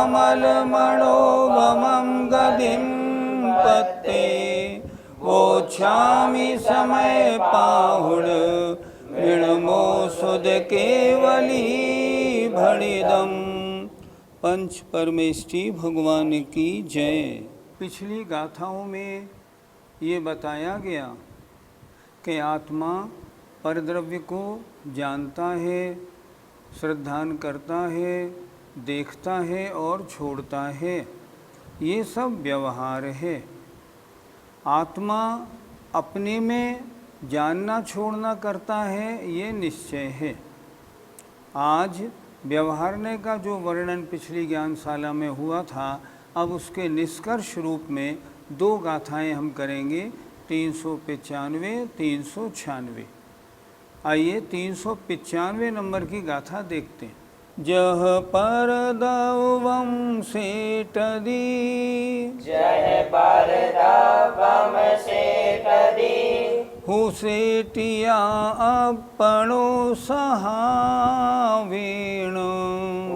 कमलमणोभमं गतिं पत्ते वोच्छामि समय पाहुण मृणमो सुध केवली भणिदम। पंच परमेष्टि भगवान की जय। पिछली गाथाओं में ये बताया गया कि आत्मा परद्रव्य को जानता है, श्रद्धान करता है, देखता है और छोड़ता है, ये सब व्यवहार है। आत्मा अपने में जानना छोड़ना करता है, ये निश्चय है। आज व्यवहारने का जो वर्णन पिछली ज्ञानशाला में हुआ था, अब उसके निष्कर्ष रूप में दो गाथाएं हम करेंगे, 395, 396। आइए 395 नंबर की गाथा देखते हैं। जह परदवम सेटदी, जय परदवम सेटदी, हुसेटिया अपनो सहावेण,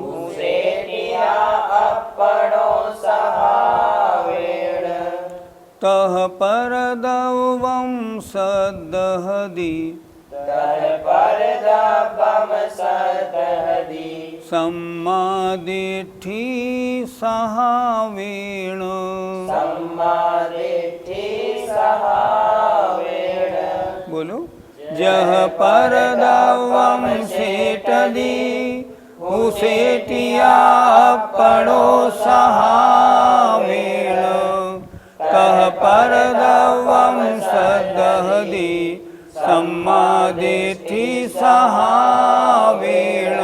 हुसेटिया अपनो सहावेण, तह परदवम सदहदी, तह परदवम सदहदी, सम्मादिठि सहावेण, सम्मादिठि सहावेण। बोलो। जह परदवम सेटदी, हुसेटिया अपनो सहावेण, तह परदवम सदहदी, सम्मादिठि सहावेण।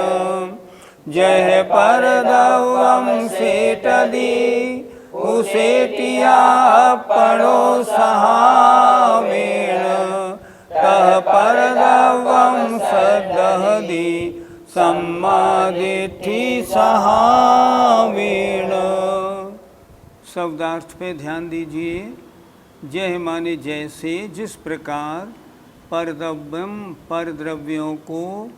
जय परदवम सेटदी, हुसेटिया अपनो सहावेण, तह परदवम सदहदी, सम्मादिठि सहावेण। शब्दार्थ पे ध्यान दीजिए। जय माने जैसे, जिस प्रकार परद्रव्यम परद्रव्यों को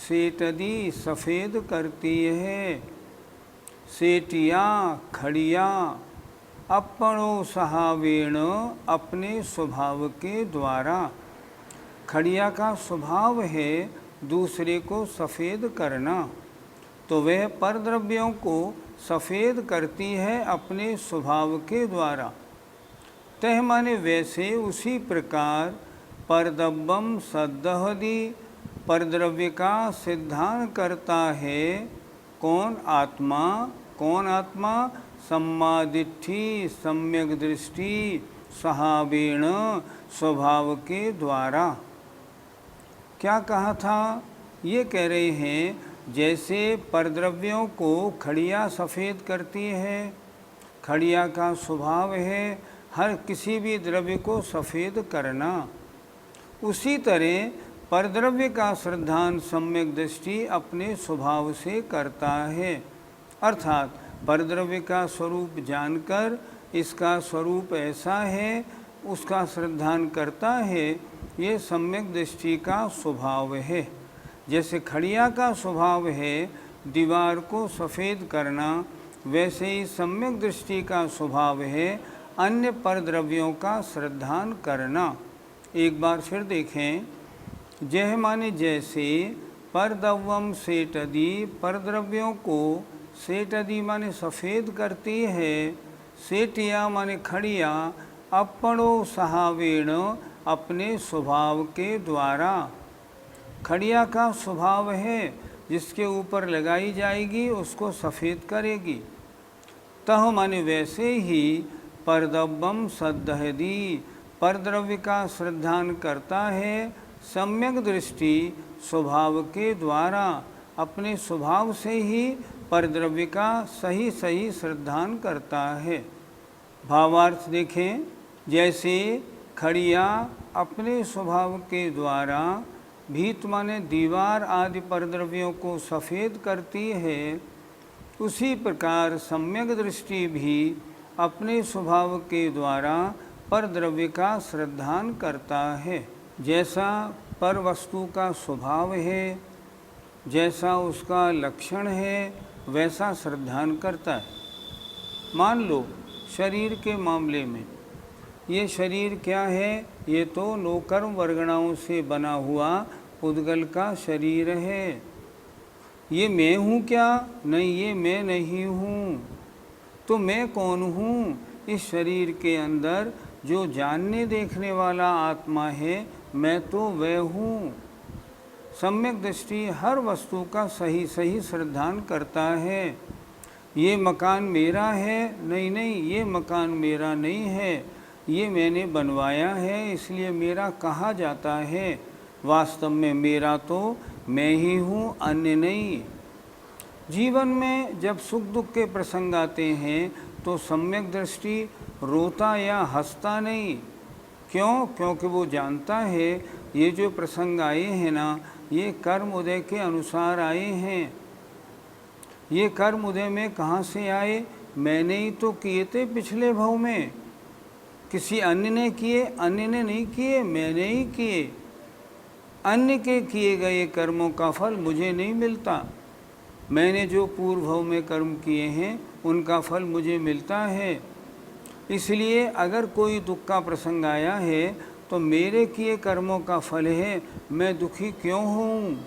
सेटदी सफ़ेद करती है, सेटिया खड़िया, अपनो सहावेण अपने स्वभाव के द्वारा। खड़िया का स्वभाव है दूसरे को सफ़ेद करना, तो वह परद्रव्यों को सफ़ेद करती है अपने स्वभाव के द्वारा। तह माने वैसे, उसी प्रकार परदव्यम सदहदी परद्रव्य का सिद्धांत करता है। कौन? आत्मा। कौन आत्मा? सम्मादिठि सम्यक दृष्टि सहावेण स्वभाव के द्वारा। क्या कहा था? ये कह रहे हैं जैसे परद्रव्यों को खड़िया सफ़ेद करती है, खड़िया का स्वभाव है हर किसी भी द्रव्य को सफ़ेद करना, उसी तरह परद्रव्य का श्रद्धान सम्यक दृष्टि अपने स्वभाव से करता है। अर्थात परद्रव्य का स्वरूप जानकर इसका स्वरूप ऐसा है, उसका श्रद्धान करता है, ये सम्यक दृष्टि का स्वभाव है। जैसे खड़िया का स्वभाव है दीवार को सफ़ेद करना, वैसे ही सम्यक दृष्टि का स्वभाव है अन्य परद्रव्यों का श्रद्धान करना। एक बार फिर देखें। जह माने जैसे, परदव्यम सेटदी परद्रव्यों को, सेटदी माने सफ़ेद करती है, सेटिया माने खड़िया, अपनो सहावेण अपने स्वभाव के द्वारा। खड़िया का स्वभाव है जिसके ऊपर लगाई जाएगी उसको सफ़ेद करेगी। तह माने वैसे ही परदव्यम सदहदी परद्रव्य का श्रद्धान करता है, सम्यक दृष्टि स्वभाव के द्वारा अपने स्वभाव से ही परद्रव्य का सही सही श्रद्धान करता है। भावार्थ देखें। जैसे खड़िया अपने स्वभाव के द्वारा भीत माने दीवार आदि परद्रव्यों को सफ़ेद करती है, उसी प्रकार सम्यक दृष्टि भी अपने स्वभाव के द्वारा परद्रव्य का श्रद्धान करता है। जैसा पर वस्तु का स्वभाव है, जैसा उसका लक्षण है, वैसा श्रद्धान करता है। मान लो शरीर के मामले में, ये शरीर क्या है? ये तो नौकर्म वर्गणाओं से बना हुआ पुद्गल का शरीर है। ये मैं हूँ क्या? नहीं, ये मैं नहीं हूँ। तो मैं कौन हूँ? इस शरीर के अंदर जो जानने देखने वाला आत्मा है, मैं तो वह हूँ। सम्यक दृष्टि हर वस्तु का सही सही श्रद्धान करता है। ये मकान मेरा है? नहीं नहीं, ये मकान मेरा नहीं है, ये मैंने बनवाया है इसलिए मेरा कहा जाता है। वास्तव में मेरा तो मैं ही हूँ, अन्य नहीं। जीवन में जब सुख दुख के प्रसंग आते हैं तो सम्यक दृष्टि रोता या हंसता नहीं। क्यों? क्योंकि वो जानता है ये जो प्रसंग आए हैं ना, ये कर्म उदय के अनुसार आए हैं। ये कर्म उदय में कहाँ से आए? मैंने ही तो किए थे पिछले भव में। किसी अन्य ने किए? अन्य ने नहीं किए, मैंने ही किए। अन्य के किए गए कर्मों का फल मुझे नहीं मिलता। मैंने जो पूर्व भव में कर्म किए हैं उनका फल मुझे मिलता है। इसलिए अगर कोई दुख का प्रसंग आया है तो मेरे किए कर्मों का फल है, मैं दुखी क्यों हूँ?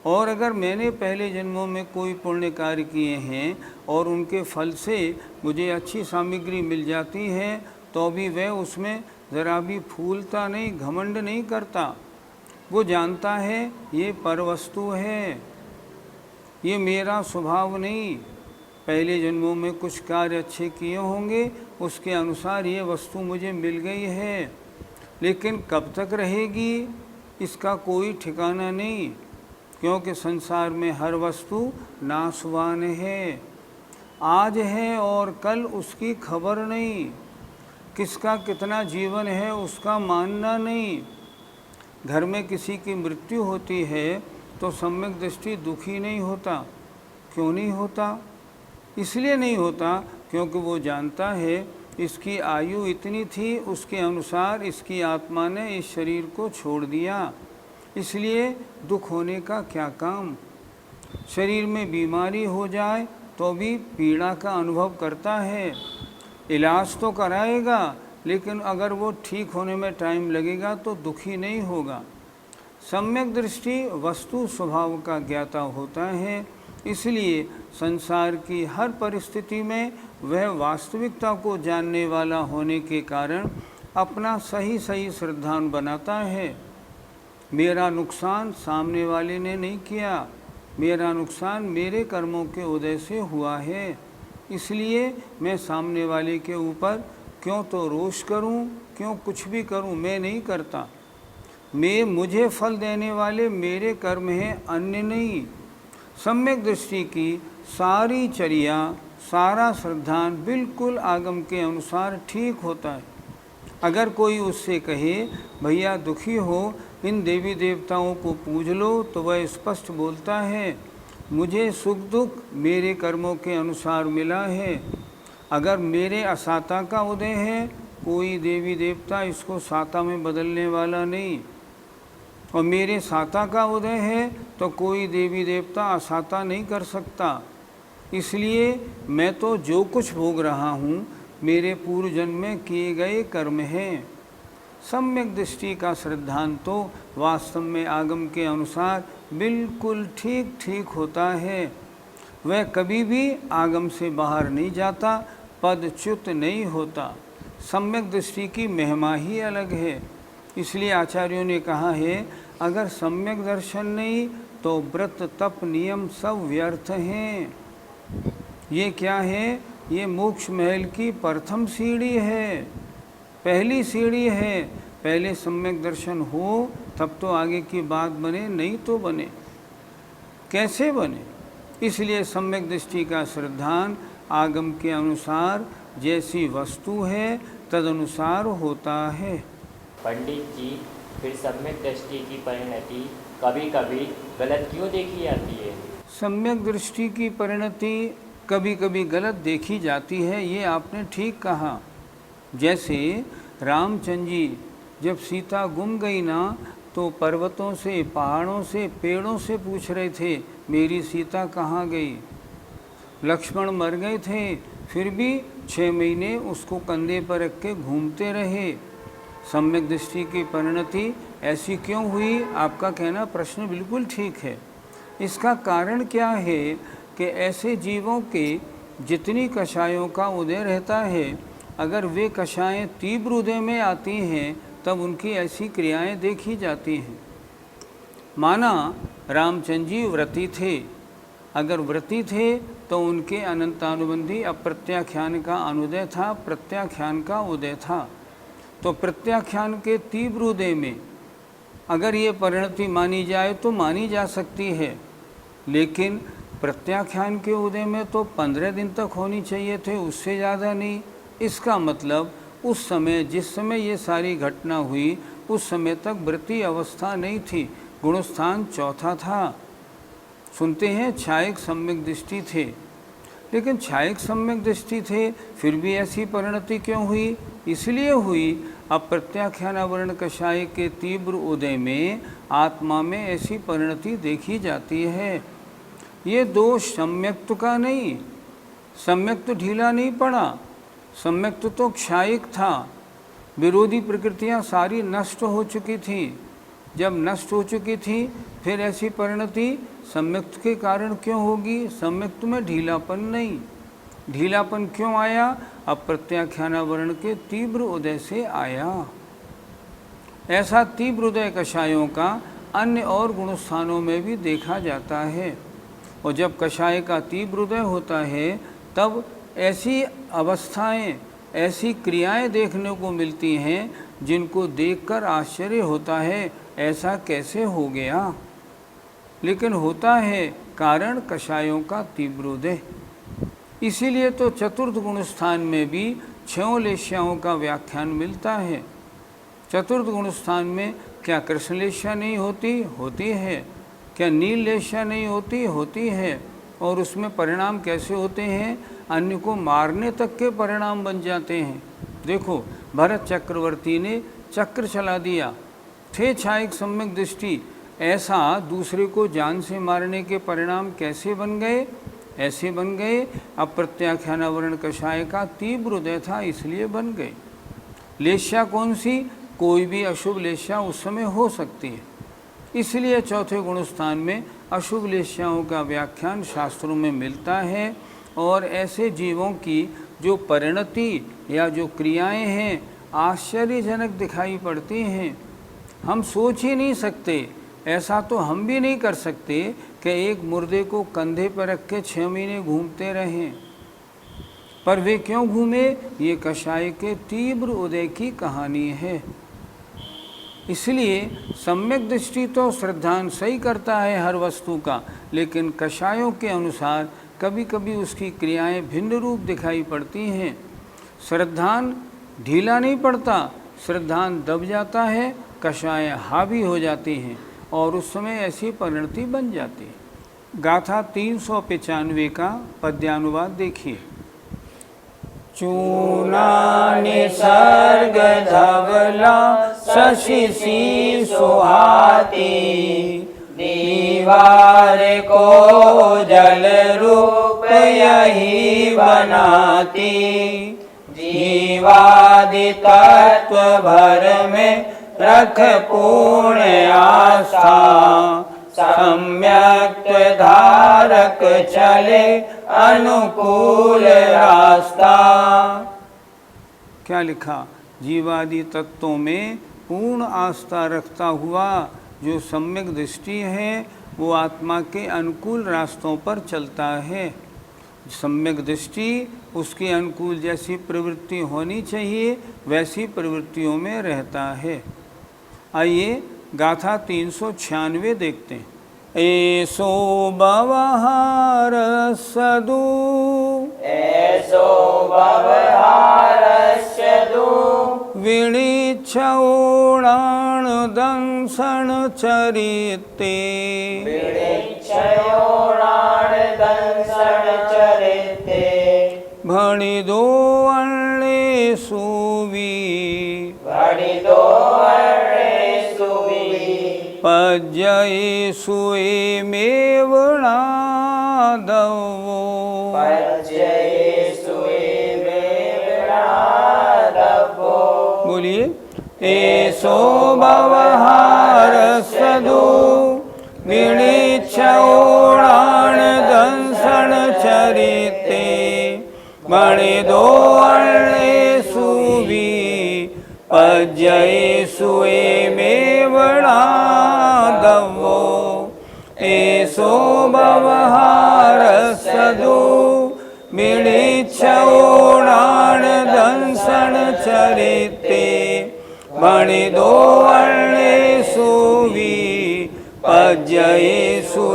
और अगर मैंने पहले जन्मों में कोई पुण्य कार्य किए हैं और उनके फल से मुझे अच्छी सामग्री मिल जाती है तो भी वह उसमें ज़रा भी फूलता नहीं, घमंड नहीं करता। वो जानता है ये परवस्तु है, ये मेरा स्वभाव नहीं। पहले जन्मों में कुछ कार्य अच्छे किए होंगे, उसके अनुसार ये वस्तु मुझे मिल गई है, लेकिन कब तक रहेगी इसका कोई ठिकाना नहीं। क्योंकि संसार में हर वस्तु नाशवान है। आज है और कल उसकी खबर नहीं। किसका कितना जीवन है उसका मानना नहीं। घर में किसी की मृत्यु होती है तो सम्यक दृष्टि दुखी नहीं होता। क्यों नहीं होता? इसलिए नहीं होता क्योंकि वो जानता है इसकी आयु इतनी थी, उसके अनुसार इसकी आत्मा ने इस शरीर को छोड़ दिया, इसलिए दुख होने का क्या काम। शरीर में बीमारी हो जाए तो भी पीड़ा का अनुभव करता है। इलाज तो कराएगा, लेकिन अगर वो ठीक होने में टाइम लगेगा तो दुखी नहीं होगा। सम्यक दृष्टि वस्तु स्वभाव का ज्ञाता होता है, इसलिए संसार की हर परिस्थिति में वह वास्तविकता को जानने वाला होने के कारण अपना सही सही श्रद्धान बनाता है। मेरा नुकसान सामने वाले ने नहीं किया, मेरा नुकसान मेरे कर्मों के उदय से हुआ है, इसलिए मैं सामने वाले के ऊपर क्यों तो रोष करूं, क्यों कुछ भी करूं, मैं नहीं करता। मुझे फल देने वाले मेरे कर्म हैं, अन्य नहीं। सम्यक दृष्टि की सारी चर्या, सारा श्रद्धान बिल्कुल आगम के अनुसार ठीक होता है। अगर कोई उससे कहे भैया दुखी हो, इन देवी देवताओं को पूज लो, तो वह स्पष्ट बोलता है मुझे सुख दुख मेरे कर्मों के अनुसार मिला है। अगर मेरे असाता का उदय है, कोई देवी देवता इसको साता में बदलने वाला नहीं, और मेरे साता का उदय है तो कोई देवी देवता असाता नहीं कर सकता। इसलिए मैं तो जो कुछ भोग रहा हूँ मेरे पूर्व जन्म में किए गए कर्म हैं। सम्यक दृष्टि का श्रद्धान तो वास्तव में आगम के अनुसार बिल्कुल ठीक ठीक होता है। वह कभी भी आगम से बाहर नहीं जाता, पदच्युत नहीं होता। सम्यक दृष्टि की महिमा ही अलग है। इसलिए आचार्यों ने कहा है अगर सम्यक दर्शन नहीं तो व्रत तप नियम सब व्यर्थ हैं। ये क्या है? ये मोक्ष महल की प्रथम सीढ़ी है, पहली सीढ़ी है। पहले सम्यक दर्शन हो तब तो आगे की बात बने, नहीं तो बने कैसे बने। इसलिए सम्यक दृष्टि का श्रद्धान आगम के अनुसार जैसी वस्तु है तदनुसार होता है। पंडित जी, फिर सम्यक दृष्टि की परिणति कभी कभी गलत क्यों देखी जाती है? सम्यक दृष्टि की परिणति कभी कभी गलत देखी जाती है, ये आपने ठीक कहा। जैसे रामचंद्र जी जब सीता गुम गई ना, तो पर्वतों से, पहाड़ों से, पेड़ों से पूछ रहे थे मेरी सीता कहाँ गई। लक्ष्मण मर गए थे, फिर भी 6 महीने उसको कंधे पर रख के घूमते रहे। सम्यक दृष्टि की परिणति ऐसी क्यों हुई? आपका कहना प्रश्न बिल्कुल ठीक है। इसका कारण क्या है कि ऐसे जीवों के जितनी कषायों का उदय रहता है, अगर वे कषायें तीव्र उदय में आती हैं तब उनकी ऐसी क्रियाएं देखी जाती हैं। माना रामचंद्र जी व्रती थे, अगर व्रती थे तो उनके अनंतानुबंधी अप्रत्याख्यान का अनुदय था, प्रत्याख्यान का उदय था। तो प्रत्याख्यान के तीव्र उदय में अगर ये परिणति मानी जाए तो मानी जा सकती है, लेकिन प्रत्याख्यान के उदय में तो 15 दिन तक होनी चाहिए थे, उससे ज़्यादा नहीं। इसका मतलब उस समय, जिस समय ये सारी घटना हुई, उस समय तक व्रती अवस्था नहीं थी, गुणस्थान चौथा था। सुनते हैं छायक सम्यक दृष्टि थे, लेकिन छायक सम्यक दृष्टि थे फिर भी ऐसी परिणति क्यों हुई? इसलिए हुई अप्रत्याख्यान आवरण कषाय के तीव्र उदय में आत्मा में ऐसी परिणति देखी जाती है। ये दोष सम्यक्त का नहीं, सम्यक्त ढीला नहीं पड़ा, सम्यक्त तो क्षायिक था। विरोधी प्रकृतियां सारी नष्ट हो चुकी थी। जब नष्ट हो चुकी थी फिर ऐसी परिणति सम्यक्त के कारण क्यों होगी? सम्यक्त में ढीलापन नहीं। ढीलापन क्यों आया? अप्रत्याख्यानावरण के तीव्र उदय से आया। ऐसा तीव्र उदय कषायों का अन्य और गुणस्थानों में भी देखा जाता है। और जब कषाय का तीव्र उदय होता है तब ऐसी अवस्थाएं, ऐसी क्रियाएं देखने को मिलती हैं जिनको देखकर आश्चर्य होता है, ऐसा कैसे हो गया? लेकिन होता है, कारण कषायों का तीव्र उदय। इसीलिए तो चतुर्थ गुण स्थान में भी 6 लेश्याओं का व्याख्यान मिलता है। चतुर्थ गुण स्थान में क्या कृष्ण लेश्या नहीं होती? होती है। क्या नील लेश्या नहीं होती? होती है। और उसमें परिणाम कैसे होते हैं? अन्य को मारने तक के परिणाम बन जाते हैं। देखो, भरत चक्रवर्ती ने चक्र चला दिया, थे छायक सम्यक दृष्टि, ऐसा दूसरे को जान से मारने के परिणाम कैसे बन गए? ऐसे बन गए, अप्रत्याख्यानावरण कषाय का तीव्र उदय था इसलिए बन गए। लेश्या कौन सी? कोई भी अशुभ लेश्या उस समय हो सकती है। इसलिए चौथे गुणस्थान में अशुभ लेश्याओं का व्याख्यान शास्त्रों में मिलता है। और ऐसे जीवों की जो परिणति या जो क्रियाएं हैं आश्चर्यजनक दिखाई पड़ती हैं। हम सोच ही नहीं सकते, ऐसा तो हम भी नहीं कर सकते कि एक मुर्दे को कंधे पर रख के 6 महीने घूमते रहें। पर वे क्यों घूमे? ये कषाय के तीव्र उदय की कहानी है। इसलिए सम्यक दृष्टि तो श्रद्धान सही करता है हर वस्तु का, लेकिन कषायों के अनुसार कभी कभी उसकी क्रियाएं भिन्न रूप दिखाई पड़ती हैं। श्रद्धान ढीला नहीं पड़ता, श्रद्धान दब जाता है, कषाय हावी हो जाती हैं और उस समय ऐसी परिणति बन जाती है। गाथा 395 का पद्यानुवाद देखिए। चूनानि सर्ग धवला शशि सुहाती, दीवार को जल रूप यही बनाती, जीवादि तत्व भर में रख पूर्ण आस्था, सम्यक धारक चले अनुकूल रास्ता। क्या लिखा? जीवादि तत्वों में पूर्ण आस्था रखता हुआ जो सम्यक दृष्टि है वो आत्मा के अनुकूल रास्तों पर चलता है। सम्यक दृष्टि उसके अनुकूल जैसी प्रवृत्ति होनी चाहिए वैसी प्रवृत्तियों में रहता है। आइए गाथा 396 देखते हैं। ऐसो व्यवहार सदु, ऐसो व्यवहार सदु, विणिच्छोणाण दंसन चरिते, विणिच्छोणाण दंसन चरिते, भणिदो अण्णे सुवी, भणिदो अण्णे सुवी, पज्य पज्येषु एमेव नादवो बोलिए एषो व्यवहार सदो विनिच्छोणान दंसन चरिते मणिदो अर्णेषु विपज्येषु एमेव नादवो एषो व्यवहार सदो विनिच्छोणान दंसन चरिते मणिदो अर्णेषु विपज्येषु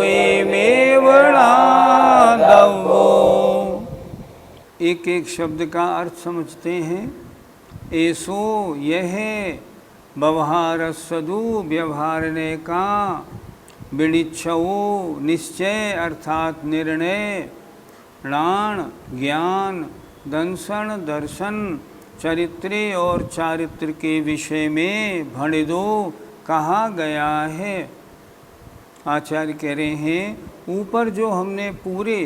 एमेव नादवो। एक एक शब्द का अर्थ समझते हैं। ऐसो यह व्यवहार सदु व्यवहारने का, विनिच्छवो निश्चय अर्थात निर्णय, णाण ज्ञान, दंसन दर्शन, चरित्रे और चारित्र के विषय में भणिदो कहा गया है। आचार्य कह रहे हैं ऊपर जो हमने पूरे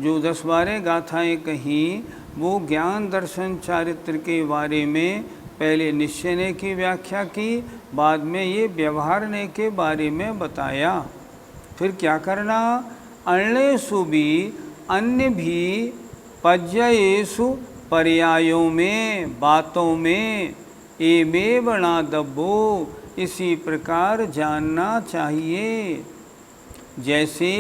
जो 10-12 गाथाएँ कही वो ज्ञान दर्शन चारित्र के बारे में पहले निश्चयने की व्याख्या की, बाद में ये व्यवहारने के बारे में बताया। फिर क्या करना, अन्येषु भी अन्य भी पज्येषु पर्यायों में बातों में एमेव नादवो इसी प्रकार जानना चाहिए। जैसे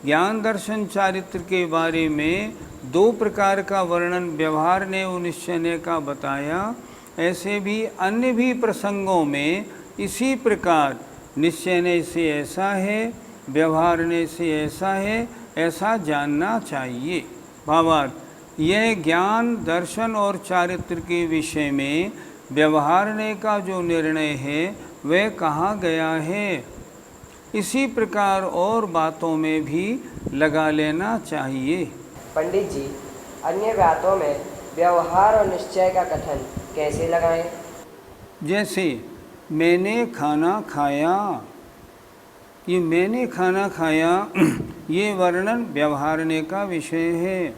ज्ञान दर्शन चारित्र के बारे में 2 प्रकार का वर्णन व्यवहार ने और निश्चय ने का बताया, ऐसे भी अन्य भी प्रसंगों में इसी प्रकार निश्चय ने से ऐसा है, व्यवहार ने से ऐसा है, ऐसा जानना चाहिए। भावार्थ, यह ज्ञान दर्शन और चारित्र के विषय में व्यवहारने का जो निर्णय है वह कहा गया है, इसी प्रकार और बातों में भी लगा लेना चाहिए। पंडित जी, अन्य बातों में व्यवहार और निश्चय का कथन कैसे लगाएं? जैसे मैंने खाना खाया, ये मैंने खाना खाया ये वर्णन व्यवहारने का विषय है।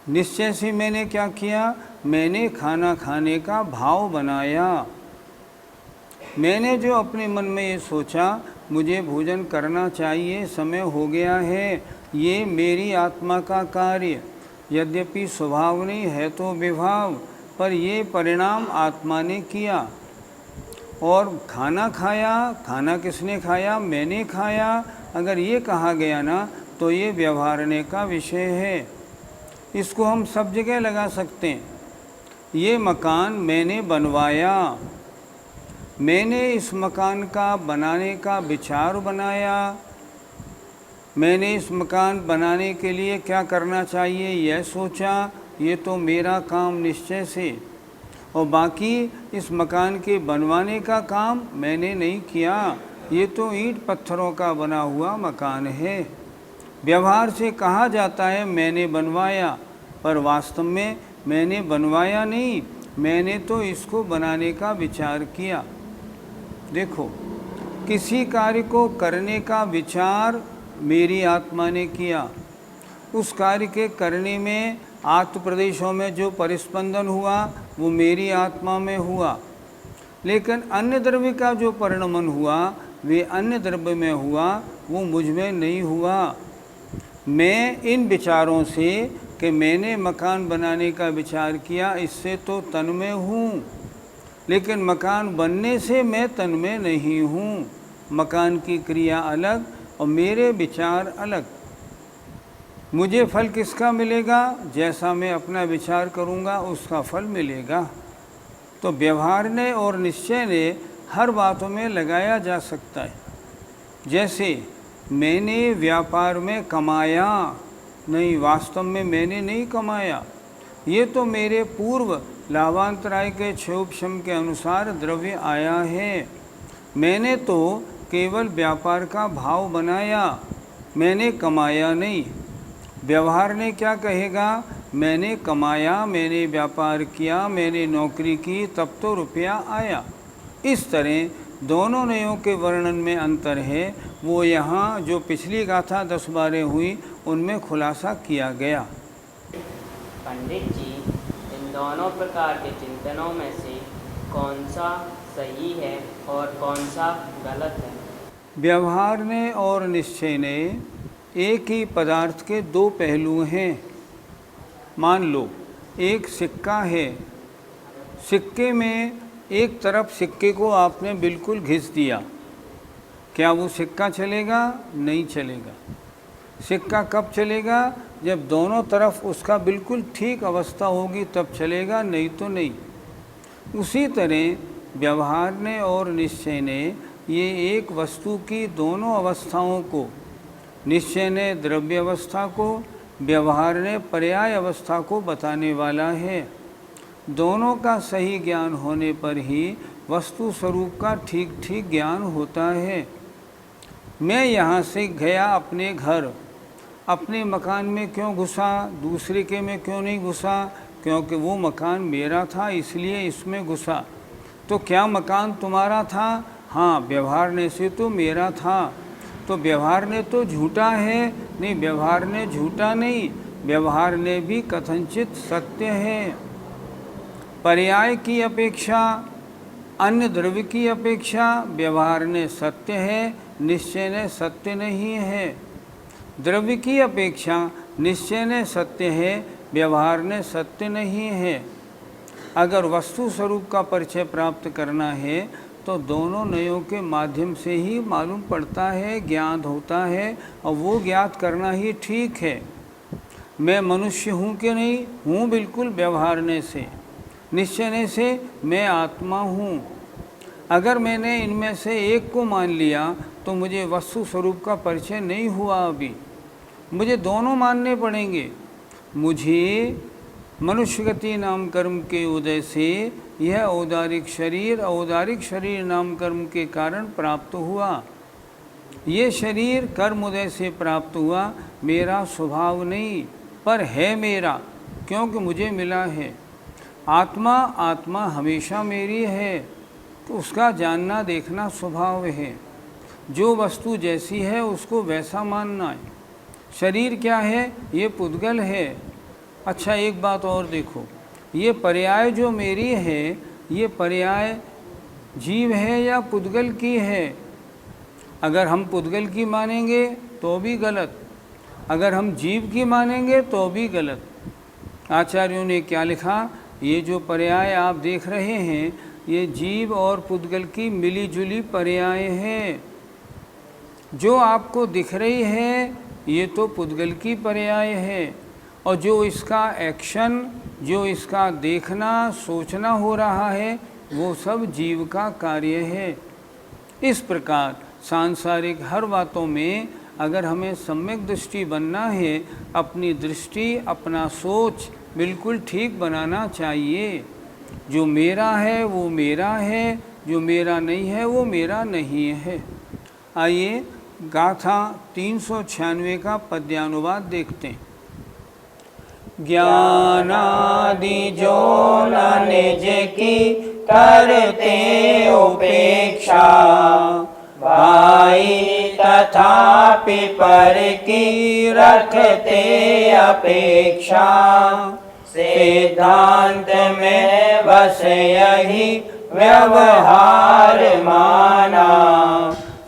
निश्चय से मैंने क्या किया, मैंने खाना खाने का भाव बनाया। मैंने जो अपने मन में ये सोचा मुझे भोजन करना चाहिए, समय हो गया है, ये मेरी आत्मा का कार्य, यद्यपि स्वभाव नहीं है तो विभाव, पर ये परिणाम आत्मा ने किया। और खाना खाया, खाना किसने खाया, मैंने खाया, अगर ये कहा गया ना तो ये व्यवहारने का विषय है। इसको हम सब जगह लगा सकते हैं। ये मकान मैंने बनवाया, मैंने इस मकान का बनाने का विचार बनाया, मैंने इस मकान बनाने के लिए क्या करना चाहिए यह सोचा, ये तो मेरा काम निश्चय से। और बाकी इस मकान के बनवाने का काम मैंने नहीं किया, ये तो ईंट पत्थरों का बना हुआ मकान है। व्यवहार से कहा जाता है मैंने बनवाया, पर वास्तव में मैंने बनवाया नहीं, मैंने तो इसको बनाने का विचार किया। देखो, किसी कार्य को करने का विचार मेरी आत्मा ने किया, उस कार्य के करने में आत्म प्रदेशों में जो परिस्पंदन हुआ वो मेरी आत्मा में हुआ, लेकिन अन्य द्रव्य का जो परिणमन हुआ वे अन्य द्रव्य में हुआ, वो मुझ में नहीं हुआ। मैं इन विचारों से कि मैंने मकान बनाने का विचार किया, इससे तो तन्मय हूँ, लेकिन मकान बनने से मैं तन्मय नहीं हूँ। मकान की क्रिया अलग और मेरे विचार अलग। मुझे फल किसका मिलेगा, जैसा मैं अपना विचार करूँगा उसका फल मिलेगा। तो व्यवहार ने और निश्चय ने हर बातों में लगाया जा सकता है। जैसे मैंने व्यापार में कमाया, नहीं, वास्तव में मैंने नहीं कमाया, ये तो मेरे पूर्व लाभांतराय के क्षोभक्षम के अनुसार द्रव्य आया है। मैंने तो केवल व्यापार का भाव बनाया, मैंने कमाया नहीं। व्यवहार ने क्या कहेगा, मैंने कमाया, मैंने व्यापार किया, मैंने नौकरी की, तब तो रुपया आया। इस तरह दोनों नयों के वर्णन में अंतर है, वो यहाँ जो पिछली गाथा 10-12 हुई उनमें खुलासा किया गया। पंडित जी, इन दोनों प्रकार के चिंतनों में से कौन सा सही है और कौन सा गलत है? व्यवहार ने और निश्चय ने एक ही पदार्थ के दो पहलू हैं। मान लो एक सिक्का है, सिक्के में एक तरफ सिक्के को आपने बिल्कुल घिस दिया, क्या वो सिक्का चलेगा? नहीं चलेगा। सिक्का कब चलेगा? जब दोनों तरफ उसका बिल्कुल ठीक अवस्था होगी तब चलेगा, नहीं तो नहीं। उसी तरह व्यवहार ने और निश्चय ने ये एक वस्तु की दोनों अवस्थाओं को, निश्चय ने द्रव्य अवस्था को, व्यवहार ने पर्याय अवस्था को बताने वाला है। दोनों का सही ज्ञान होने पर ही वस्तु स्वरूप का ठीक ठीक ज्ञान होता है। मैं यहाँ से गया अपने घर, अपने मकान में क्यों घुसा, दूसरे के में क्यों नहीं घुसा? क्योंकि वो मकान मेरा था इसलिए इसमें घुसा। तो क्या मकान तुम्हारा था? हाँ, व्यवहार ने से तो मेरा था। तो व्यवहार ने तो झूठा है? नहीं, व्यवहार ने झूठा नहीं, व्यवहार ने भी कथनचित सत्य है। पर्याय की अपेक्षा, अन्य द्रव्य की अपेक्षा व्यवहार ने सत्य है, निश्चय ने सत्य नहीं है। द्रव्य की अपेक्षा निश्चय ने सत्य है, व्यवहार ने सत्य नहीं है। अगर वस्तु स्वरूप का परिचय प्राप्त करना है तो दोनों नयों के माध्यम से ही मालूम पड़ता है, ज्ञात होता है, और वो ज्ञात करना ही ठीक है। मैं मनुष्य हूँ कि नहीं? हूँ, बिल्कुल व्यवहारने से। निश्चयने से मैं आत्मा हूँ। अगर मैंने इनमें से एक को मान लिया तो मुझे वस्तु स्वरूप का परिचय नहीं हुआ। अभी मुझे दोनों मानने पड़ेंगे। मुझे मनुष्यगति नाम कर्म के उदय से यह औदारिक शरीर नाम कर्म के कारण प्राप्त हुआ। ये शरीर कर्म उदय से प्राप्त हुआ, मेरा स्वभाव नहीं, पर है मेरा, क्योंकि मुझे मिला है। आत्मा हमेशा मेरी है, तो उसका जानना देखना स्वभाव है। जो वस्तु जैसी है उसको वैसा मानना है। शरीर क्या है? ये पुद्गल है। अच्छा, एक बात और देखो, ये पर्याय जो मेरी है, ये पर्याय जीव है या पुद्गल की है? अगर हम पुद्गल की मानेंगे तो भी गलत, अगर हम जीव की मानेंगे तो भी गलत। आचार्यों ने क्या लिखा? ये जो पर्याय आप देख रहे हैं, ये जीव और पुद्गल की मिली जुली पर्याय है। जो आपको दिख रही है ये तो पुद्गल की पर्याय है, और जो इसका एक्शन, जो इसका देखना सोचना हो रहा है, वो सब जीव का कार्य है। इस प्रकार सांसारिक हर बातों में अगर हमें सम्यक दृष्टि बनना है, अपनी दृष्टि, अपना सोच बिल्कुल ठीक बनाना चाहिए। जो मेरा है वो मेरा है, जो मेरा नहीं है वो मेरा नहीं है। आइए गाथा 396 का पद्यानुवाद देखते हैं। ज्ञानादि जो न निज की करते उपेक्षा, भाई तथापि पर की रखते अपेक्षा। सिद्धांत में बस यही व्यवहार माना,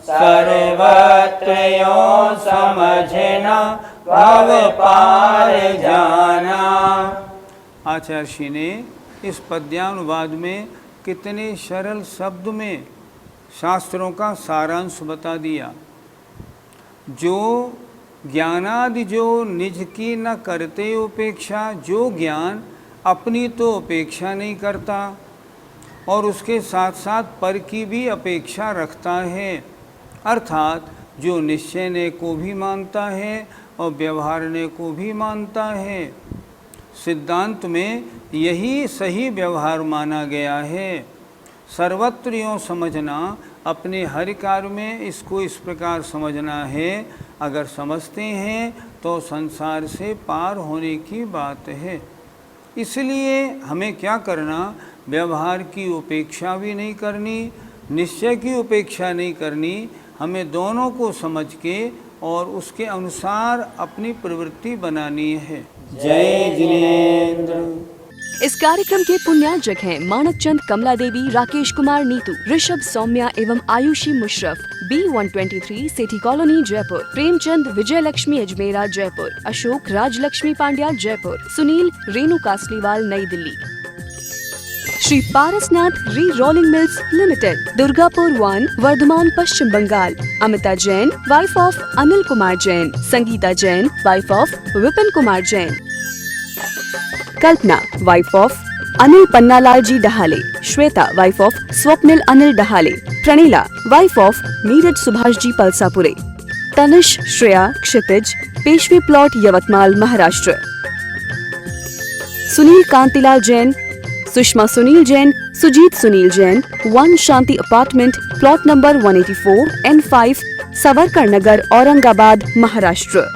सर्वत्र यो समझना भव पार जाना। आचार्य ने इस पद्यानुवाद में कितने सरल शब्द में शास्त्रों का सारांश बता दिया। जो ज्ञानादि जो निज की न करते उपेक्षा, जो ज्ञान अपनी तो अपेक्षा नहीं करता और उसके साथ साथ पर की भी अपेक्षा रखता है, अर्थात जो निश्चयने को भी मानता है और व्यवहारने को भी मानता है। सिद्धांत में यही सही व्यवहार माना गया है। सर्वत्र यों समझना, अपने हर कार्य में इसको इस प्रकार समझना है। अगर समझते हैं तो संसार से पार होने की बात है। इसलिए हमें क्या करना? व्यवहार की उपेक्षा भी नहीं करनी, निश्चय की उपेक्षा नहीं करनी, हमें दोनों को समझ के और उसके अनुसार अपनी प्रवृत्ति बनानी है। जय जिनेंद्र। इस कार्यक्रम के पुण्यार्जक हैं मानक चंद, कमला देवी, राकेश कुमार नीतू, ऋषभ, सौम्या एवं Ayushi Musharraf, B123 Sethi colony Jaipur, Premchand, Vijay Lakshmi Ajmera Jaipur, Ashok, Rajlakshmi Pandya Jaipur, Sunil, Renu Kasliwal New Delhi. Shri Parasnath re rolling mills limited, Durgapur 1, Vardhaman, Paschim Bangal. Amita Jain, wife of Anil Kumar Jain, Sangeeta Jain, wife of Vipin Kumar Jain, Kalpana, wife of Anil Pannalal ji Dahale, Shweta, wife of Swapnil Anil Dahale, Pranila, wife of Neeraj Subhash ji Palsapure, Tanish, Shreya, Kshitij, Peshwi plot, Yavatmal, Maharashtra. Sunil Kantilal Jain, Sushma Sunil Jain, Sujit Sunil Jain, 1 Shanti apartment, plot number 184 N5, Savarkar Nagar, Aurangabad, Maharashtra.